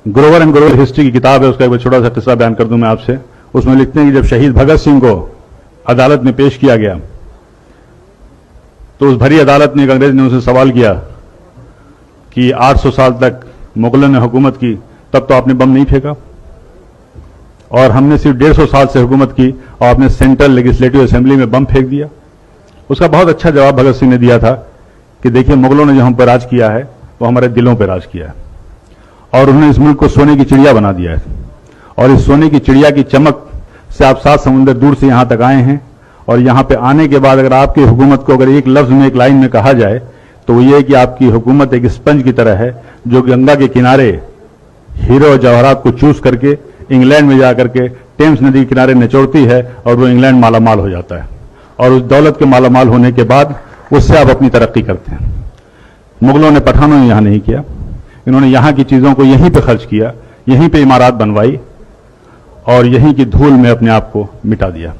Grover and Grover history की किताब है, उसका एक छोटा सा किस्सा बयान कर दूं मैं आपसे। उसमें लिखते हैं कि जब शहीद भगत सिंह को अदालत में पेश किया गया तो उस भरी अदालत में एक अंग्रेज ने उनसे सवाल किया कि 800 साल तक मुगलों ने हुकूमत की, तब तो आपने बम नहीं फेंका, और हमने सिर्फ 150 साल से हुकूमत की और आपने सेंट्रल लेजिस्लेटिव असेंबली में बम फेंक दिया। उसका बहुत अच्छा जवाब भगत सिंह ने दिया था कि देखिए, मुगलों ने जो हम पर राज किया है वो हमारे दिलों पर राज किया है, और उन्होंने इस मुल्क को सोने की चिड़िया बना दिया है, और इस सोने की चिड़िया की चमक से आप 7 समुंदर दूर से यहां तक आए हैं, और यहां पे आने के बाद अगर आपकी हुकूमत को अगर एक लफ्ज में, एक लाइन में कहा जाए तो वो ये है कि आपकी हुकूमत एक स्पंज की तरह है जो गंगा के किनारे हीरो और जवाहरात को चूस करके इंग्लैंड में जाकर के टेम्स नदी के किनारे निचोड़ती है, और वो इंग्लैंड मालामाल हो जाता है, और उस दौलत के मालामाल होने के बाद उससे आप अपनी तरक्की करते हैं। मुगलों ने, पठानों ने यहां नहीं किया, इन्होंने यहां की चीजों को यहीं पे खर्च किया, यहीं पे इमारत बनवाई और यहीं की धूल में अपने आप को मिटा दिया।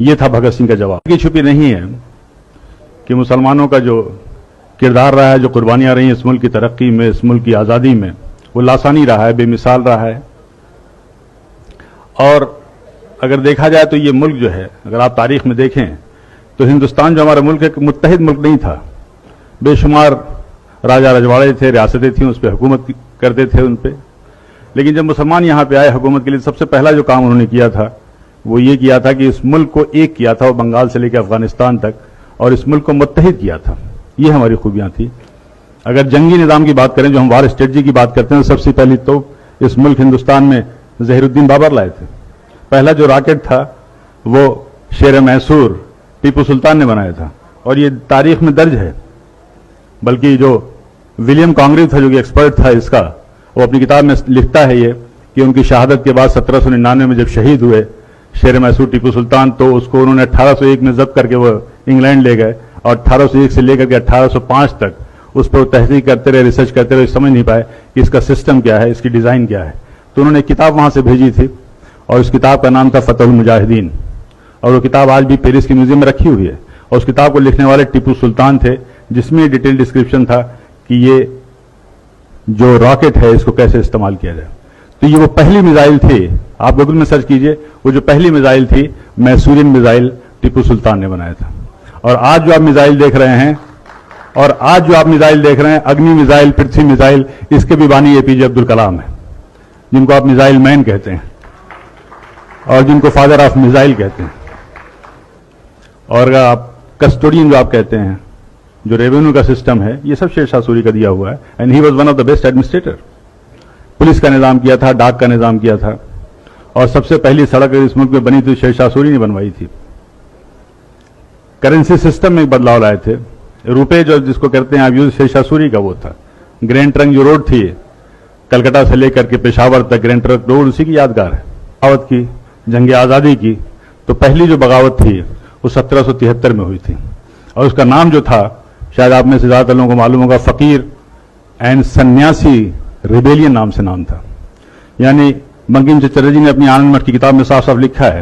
यह था भगत सिंह का जवाब। की छुपी नहीं है कि मुसलमानों का जो किरदार रहा है, जो कुर्बानियां रही इस मुल्क की तरक्की में, इस मुल्क की आजादी में, वो लासानी रहा है, बेमिसाल रहा है। और अगर देखा जाए तो ये मुल्क जो है, अगर आप तारीख में देखें तो हिंदुस्तान जो हमारा मुल्क है, मुत्तहिद मुल्क नहीं था। बेशुमार राजा रजवाड़े थे, रियासतें थीं, उस पर हुकूमत करते थे उन पर। लेकिन जब मुसलमान यहां पे आए हुकूमत के लिए, सबसे पहला जो काम उन्होंने किया था वो ये किया था कि इस मुल्क को एक किया था, वो बंगाल से लेकर अफगानिस्तान तक, और इस मुल्क को मुत्तहिद किया था। ये हमारी खूबियां थी। अगर जंगी निज़ाम की बात करें, जो हम वार स्ट्रेटजी की बात करते हैं, सबसे पहली तो इस मुल्क हिंदुस्तान में ज़हीरुद्दीन बाबर लाए थे। पहला जो रॉकेट था वो शेर मैसूर टीपू सुल्तान ने बनाया था, और ये तारीख में दर्ज है। बल्कि जो विलियम कॉन्ग्रेव था, जो कि एक्सपर्ट था इसका, वो अपनी किताब में लिखता है ये कि उनकी शहादत के बाद 1799 में जब शहीद हुए शेर मैसूर टीपू सुल्तान, तो उसको उन्होंने 1801 में जब्त करके वो इंग्लैंड ले गए, और 1801 से लेकर के 1805 तक उस पर तहकीक करते रहे, रिसर्च करते रहे, समझ नहीं पाए कि इसका सिस्टम क्या है, इसकी डिजाइन क्या है। तो उन्होंने एक किताब वहां से भेजी थी, और उस किताब का नाम था फतहुल मुजाहिदीन, और वो किताब आज भी पेरिस के म्यूजियम में रखी हुई है। और उस किताब को लिखने वाले टीपू सुल्तान थे, जिसमें डिटेल डिस्क्रिप्शन था कि ये जो रॉकेट है इसको कैसे इस्तेमाल किया जाए। तो ये वो पहली मिसाइल थी, आप गूगल में सर्च कीजिए, वो जो पहली मिसाइल थी मैसूरियन मिसाइल टीपू सुल्तान ने बनाया था। और आज जो आप मिसाइल देख रहे हैं, अग्नि मिसाइल, पृथ्वी मिसाइल, इसके भी बानी एपीजे अब्दुल कलाम है, जिनको आप मिसाइल मैन कहते हैं और जिनको फादर ऑफ मिसाइल कहते हैं। और आप कस्टोडियन जो आप कहते हैं, जो रेवेन्यू का सिस्टम है, ये सब शेर शाह सूरी का दिया हुआ है, and he was one of the best administrator. Police का निजाम किया था, डाक का निजाम किया था, और सबसे पहली सड़क इस मुल्क में बनी थी शेर शाह सूरी ने बनवाई थी। करेंसी सिस्टम में एक बदलाव लाए थे। रुपए जो जिसको कहते हैं आप यूज, शेर शाह सूरी का वो था। ग्रैंड ट्रंक जो रोड थी कलकत्ता से लेकर के पेशावर तक, ग्रैंड ट्रंक रोड उसी की यादगार है। बगावत की, जंग आजादी की, तो पहली जो बगावत थी वो 1773 में हुई थी, और उसका नाम जो था, शायद आप में से ज्यादातर लोगों को मालूम होगा, फकीर एंड सन्यासी रिबेलियन नाम से नाम था। यानी बंकिम चंद्र जी ने अपनी आनंद मठ की किताब में साफ साफ लिखा है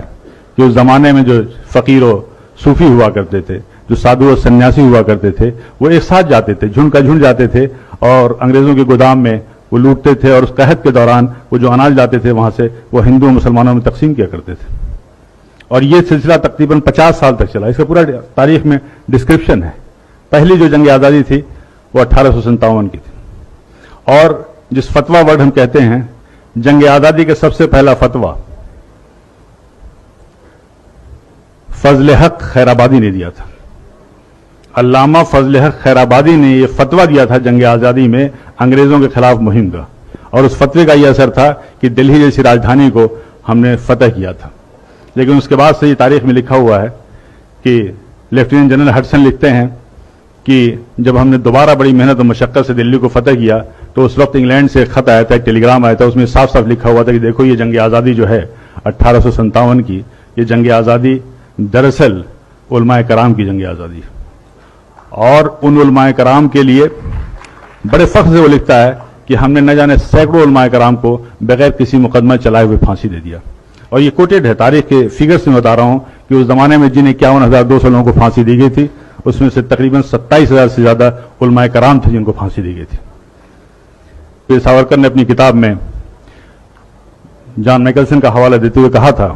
कि उस जमाने में जो फकीर और सूफी हुआ करते थे, जो साधु और सन्यासी हुआ करते थे, वो एक साथ जाते थे, झुंड का झुंड जाते थे, और अंग्रेजों के गोदाम में वो लूटते थे, और उस कहत के दौरान वो जो अनाज लाते थे वहां से वो हिंदू और मुसलमानों में तकसीम किया करते थे। और ये सिलसिला तकरीबन 50 साल तक चला। इसका पूरा तारीख में डिस्क्रिप्शन है। पहली जो जंग आजादी थी वो 1857 की थी। और जिस फतवा वर्ड हम कहते हैं, जंग आजादी का सबसे पहला फतवा फजल हक खैराबादी ने दिया था। अल्लामा फजल हक खैराबादी ने यह फतवा दिया था जंग आजादी में अंग्रेजों के खिलाफ मुहिम का, और उस फतवे का यह असर था कि दिल्ली जैसी राजधानी को हमने फतह किया था। लेकिन उसके बाद से ये तारीख में लिखा हुआ है कि लेफ्टिनेंट जनरल हडसन लिखते हैं कि जब हमने दोबारा बड़ी मेहनत और मशक्कत से दिल्ली को फतह किया, तो उस वक्त इंग्लैंड से एक खत आया था, एक टेलीग्राम आया था, उसमें साफ साफ लिखा हुआ था कि देखो ये जंग आज़ादी जो है 1857 की, ये जंग आज़ादी दरअसल उलमाए कराम की जंग आज़ादी है। और उन उलमाए कराम के लिए बड़े फख्र से वो लिखता है कि हमने न जाने सैकड़ों उलमाए कराम को बगैर किसी मुकदमा चलाए हुए फांसी दे दिया। और ये कोटेड है, तारीख के फिगर्स में बता रहा हूं कि उस जमाने में जिन 51,200 लोगों को फांसी दी गई थी, उसमें से तकरीबन 27,000 से ज्यादा उलमाए कराम थे जिनको फांसी दी गई थी। वीर सावरकर ने अपनी किताब में जॉन मैकलसन का हवाला देते हुए कहा था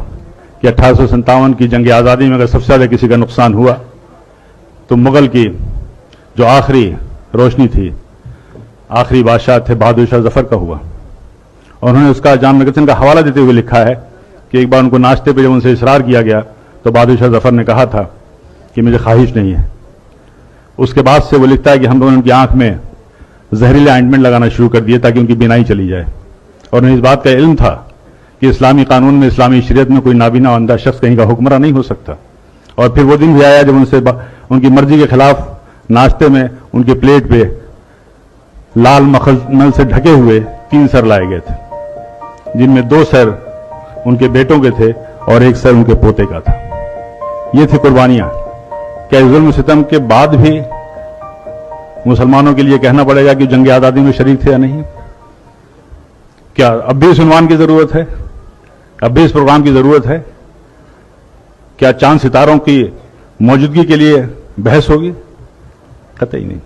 कि 1857 की जंग आज़ादी में अगर सबसे ज़्यादा किसी का नुकसान हुआ तो मुगल की जो आखिरी रोशनी थी, आखिरी बादशाह थे बहादुर शाह जफर का हुआ। और उन्होंने उसका जॉन मैकलसन का हवाला देते हुए लिखा है कि एक बार उनको नाश्ते पे जब उनसे इसरार किया गया तो बहादुर शाह जफर ने कहा था कि मुझे ख्वाहिश नहीं है। उसके बाद से वो लिखता है कि हम लोगों ने उनकी आंख में जहरीले ऑइंटमेंट लगाना शुरू कर दिए ताकि उनकी बीनाई चली जाए। और उन्हें इस बात का इल्म था कि इस्लामी कानून में, इस्लामी शरीयत में कोई नाबीना अंधा शख्स कहीं का हुक्मरान नहीं हो सकता। और फिर वो दिन भी आया जब उनसे उनकी मर्जी के खिलाफ नाश्ते में उनके प्लेट पे लाल मखमल से ढके हुए 3 सर लाए गए थे, जिनमें 2 सर उनके बेटों के थे और 1 सर उनके पोते का था। ये थी कुर्बानियां। क्या जुल्म सितम के बाद भी मुसलमानों के लिए कहना पड़ेगा कि जंग आज़ादी में शरीक थे या नहीं? क्या अब भी इस उन्वान की जरूरत है? अब भी इस प्रोग्राम की जरूरत है? क्या चांद सितारों की मौजूदगी के लिए बहस होगी? कतई नहीं।